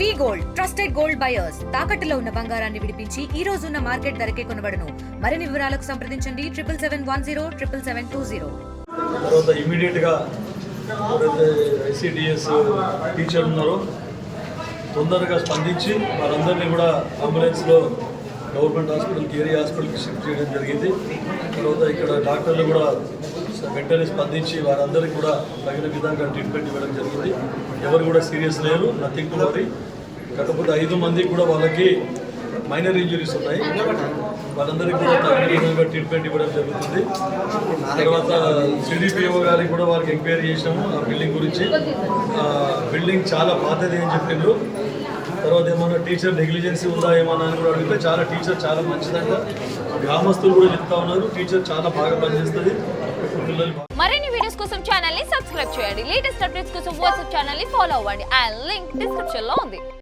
వి gold trusted gold buyers తాకట్టులో ఉన్న బంగారాన్ని విడిపించి ఈ రోజు ఉన్న మార్కెట్ ధరకే కొనబడును. మరిన్ని వివరాలకు సంప్రదించండి 7771077720. తర్వాత ఇమీడియట్ గా ఎవరైతే ఐసిడిఎస్ టీచర్ ఉన్నారో తొందరగా స్పందించి వారందరినీ కూడా అంబులెన్స్లో గవర్నమెంట్ హాస్పిటల్కి ఏరియా హాస్పిటల్కి షిఫ్ట్ చేయడం జరిగింది. తర్వాత ఇక్కడ డాక్టర్లు కూడా వెంటనే స్పందించి వారందరికీ కూడా తగిన విధంగా ట్రీట్మెంట్ ఇవ్వడం జరిగింది. ఎవరు కూడా సీరియస్ లేరు, నథింగ్ టు వరీ. కాకపోతే 5 మందికి కూడా వాళ్ళకి మైనర్ ఇంజరీస్ ఉన్నాయి. వాళ్ళందరికీ కూడా తగిన విధంగా ట్రీట్మెంట్ ఇవ్వడం జరుగుతుంది. తర్వాత సిడిపిఓ గారికి కూడా వారికి ఎంక్వైరీ చేసినాము ఆ బిల్డింగ్ గురించి. బిల్డింగ్ చాలా పాతది అని చెప్పిండ్రు. తర్వాత ఏమన్నా టీచర్ నెగ్లిజెన్సీ ఉందా ఏమన్నా అని కూడా అడిగితే టీచర్ చాలా మంచిదంట. గ్రామస్తులు కూడా చెప్తా ఉన్నారు టీచర్ చాలా బాగా పనిచేస్తుంది. మరిన్ని వీడియోస్ కోసం ఛానల్ ని సబ్స్క్రైబ్ చేయండి. లేటెస్ట్ అప్డేట్స్ కోసం వాట్సాప్ ఛానల్ ని ఫాలో అవ్వండి. ఆ లింక్ డిస్క్రిప్షన్ లో ఉంది.